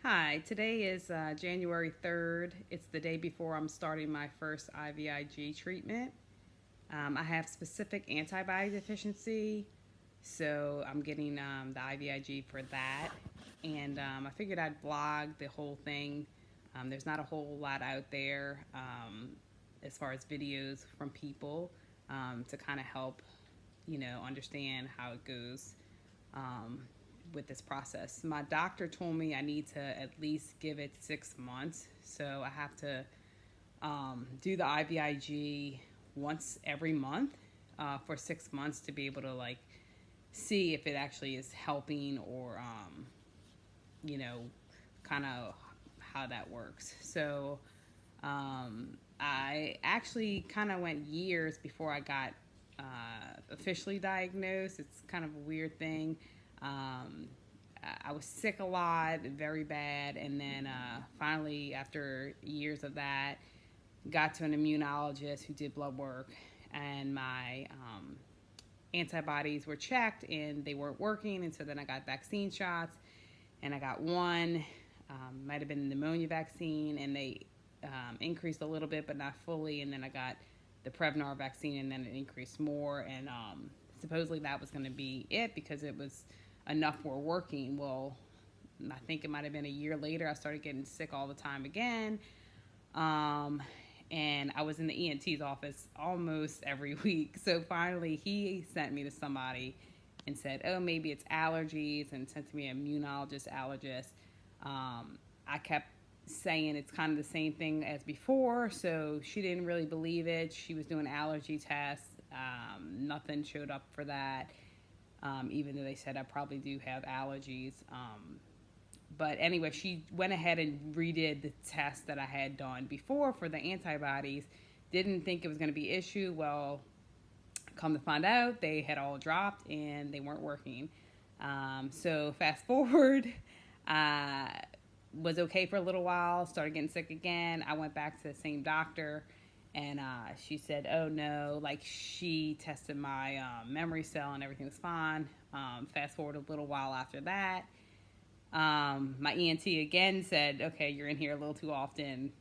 Hi, today is January 3rd. It's the day before I'm starting my first IVIG treatment. I have specific antibody deficiency, so I'm getting the IVIG for that. And I figured I'd blog the whole thing. There's not a whole lot out there as far as videos from people to kind of help, understand how it goes. Um, with this process. My doctor told me I need to at least give it 6 months. So I have to do the IVIG once every month for 6 months to be able to see if it actually is helping or you know kind of how that works. So I actually kind of went years before I got officially diagnosed. It's kind of a weird thing. Um, I was sick a lot, very bad, and then finally, after years of that, got to an immunologist who did blood work, and my antibodies were checked, and they weren't working, and so then I got vaccine shots, and I got one, might have been a pneumonia vaccine, and they increased a little bit, but not fully, and then I got the Prevnar vaccine, and then it increased more, and supposedly that was going to be it because it was enough were working. Well, I think it might have been a year later, I started getting sick all the time again. And I was in the ENT's office almost every week. So finally, he sent me to somebody and said, oh, maybe it's allergies, and sent to me an immunologist, allergist. I kept saying it's kind of the same thing as before, so she didn't really believe it. She was doing allergy tests. Nothing showed up for that. Even though they said I probably do have allergies. But anyway, she went ahead and redid the test that I had done before for the antibodies. Didn't think it was going to be an issue. Well, come to find out, they had all dropped and they weren't working. So fast forward, was okay for a little while, started getting sick again. I went back to the same doctor, and she said, oh no, like she tested my memory cell and everything was fine. Fast forward a little while after that, my ENT again said, okay, you're in here a little too often.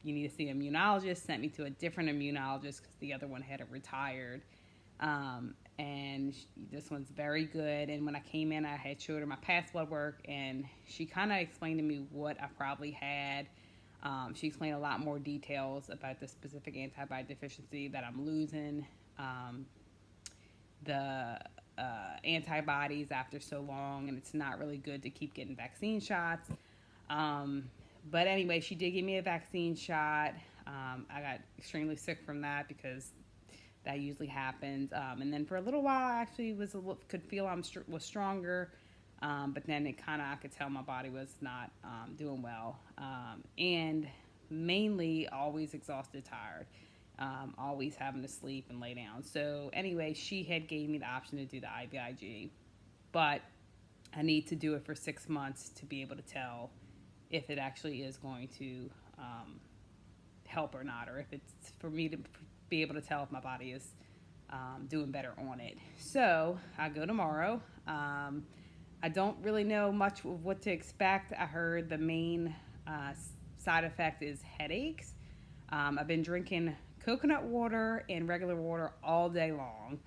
You need to see an immunologist. Sent me to a different immunologist because the other one had retired. And this one's very good. And when I came in, I had showed her my past blood work, and she kind of explained to me what I probably had. She explained a lot more details about the specific antibody deficiency that I'm losing, the antibodies after so long, and it's not really good to keep getting vaccine shots. But anyway, she did give me a vaccine shot. I got extremely sick from that because that usually happens. And then for a little while, I actually could feel was stronger. But then it kind of, I could tell my body was not doing well. And mainly always exhausted, tired. Always having to sleep and lay down. So anyway, she had gave me the option to do the IVIG. But I need to do it for 6 months to be able to tell if it actually is going to help or not, or if it's for me to be able to tell if my body is doing better on it. So I go tomorrow. I don't really know much of what to expect. I heard the main side effect is headaches. I've been drinking coconut water and regular water all day long.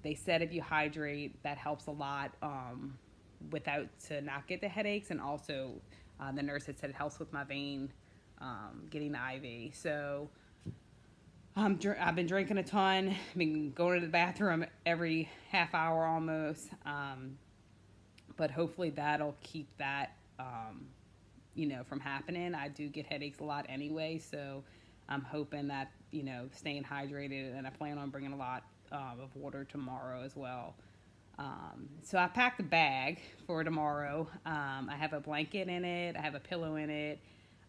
They said if you hydrate, that helps a lot without to not get the headaches, and also the nurse had said it helps with my vein getting the IV. So I've been drinking a ton. I've been going to the bathroom every half hour almost. But hopefully that'll keep that, from happening. I do get headaches a lot anyway, so I'm hoping that, staying hydrated, and I plan on bringing a lot of water tomorrow as well. So I packed a bag for tomorrow. I have a blanket in it. I have a pillow in it.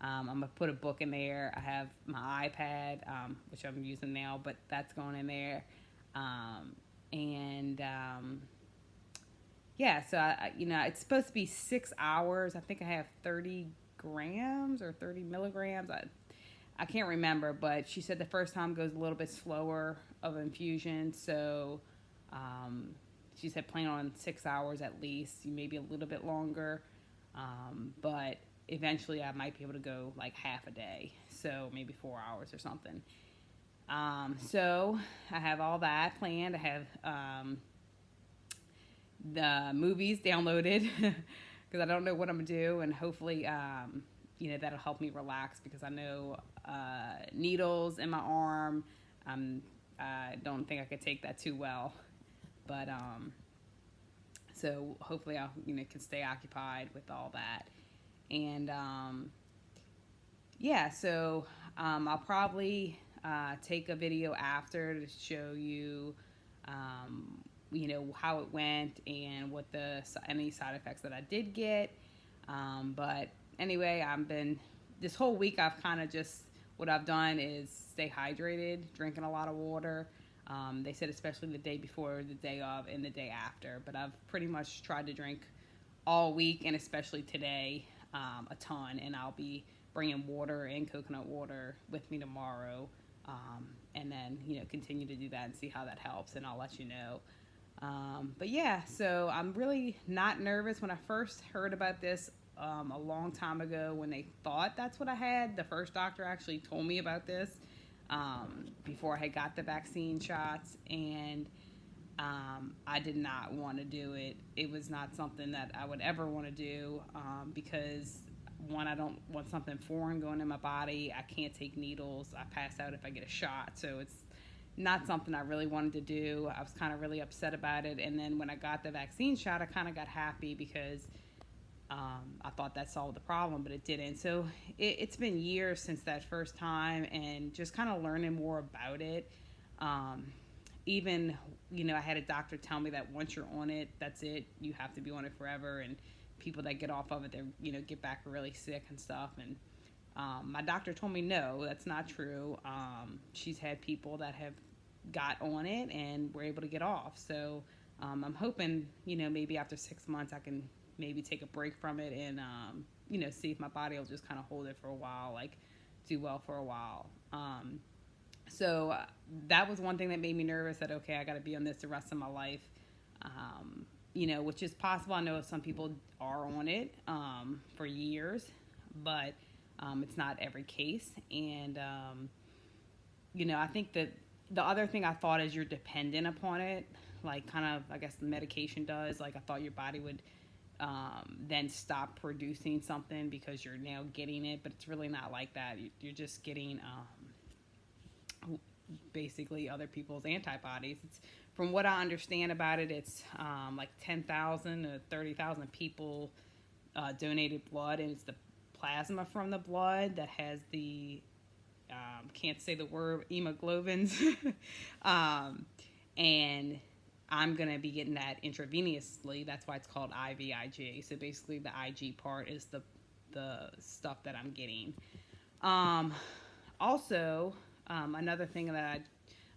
I'm going to put a book in there. I have my iPad, which I'm using now, but that's going in there. Yeah, so, it's supposed to be 6 hours. I think I have 30 grams or 30 milligrams. I can't remember, but she said the first time goes a little bit slower of infusion. So she said plan on 6 hours at least, maybe a little bit longer. But eventually I might be able to go like half a day, so maybe 4 hours or something. So I have all that planned. I have the movies downloaded because I don't know what I'm gonna do, and hopefully that'll help me relax, because I know needles in my arm, I don't think I could take that too well, but so hopefully I'll can stay occupied with all that. And so I'll probably take a video after to show you how it went and what any side effects that I did get. But anyway, this whole week I've kind of what I've done is stay hydrated, drinking a lot of water. They said especially the day before, the day of, and the day after. But I've pretty much tried to drink all week, and especially today, a ton. And I'll be bringing water and coconut water with me tomorrow. And then, continue to do that and see how that helps, and I'll let you know. But yeah, so I'm really not nervous. When I first heard about this a long time ago, when they thought that's what I had, the first doctor actually told me about this before I had got the vaccine shots, and I did not want to do it. It was not something that I would ever want to do because, one, I don't want something foreign going in my body. I can't take needles. I pass out if I get a shot, so it's not something I really wanted to do. I was kind of really upset about it, and then when I got the vaccine shot, I kind of got happy because I thought that solved the problem, but it didn't. So it's been years since that first time, and just kind of learning more about it. Even, I had a doctor tell me that once you're on it, that's it. You have to be on it forever, and people that get off of it, they get back really sick and stuff. And my doctor told me, no, that's not true. She's had people that have got on it and were able to get off. So I'm hoping, maybe after 6 months I can maybe take a break from it and, see if my body will just kind of hold it for a while, like do well for a while. So that was one thing that made me nervous, that, okay, I got to be on this the rest of my life, which is possible. I know some people are on it for years, but it's not every case. And, I think that the other thing I thought is you're dependent upon it, like kind of, I guess the medication does. Like I thought your body would then stop producing something because you're now getting it, but it's really not like that. You're just getting basically other people's antibodies. It's, from what I understand about it, it's like 10,000 to 30,000 people donated blood, and it's the plasma from the blood that has the can't say the word, hemoglobins. And I'm going to be getting that intravenously. That's why it's called IVIG. So basically the IG part is the stuff that I'm getting. Also, another thing that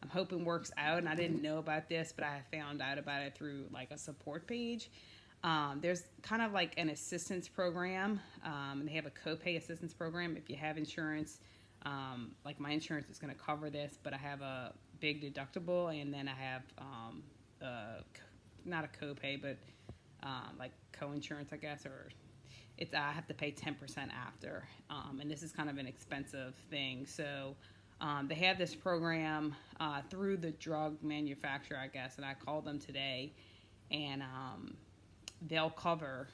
I'm hoping works out, and I didn't know about this, but I found out about it through like a support page. There's kind of like an assistance program. They have a copay assistance program if you have insurance. Like my insurance is going to cover this, but I have a big deductible, and then I have not a copay, but like co-insurance, I guess, or I have to pay 10% after, and this is kind of an expensive thing. So they have this program through the drug manufacturer, I guess, and I called them today, and they'll cover,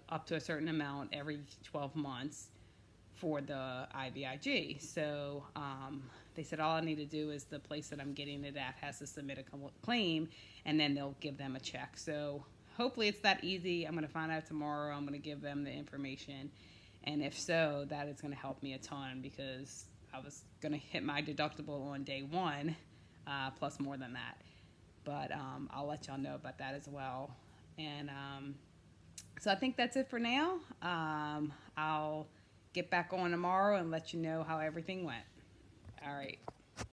up to a certain amount every 12 months for the IVIG. So they said all I need to do is the place that I'm getting it at has to submit a claim, and then they'll give them a check. So hopefully it's that easy. I'm going to find out tomorrow. I'm going to give them the information, and if so, that is going to help me a ton, because I was going to hit my deductible on day one, plus more than that. But I'll let y'all know about that as well. And so I think that's it for now. I'll get back on tomorrow and let you know how everything went. All right.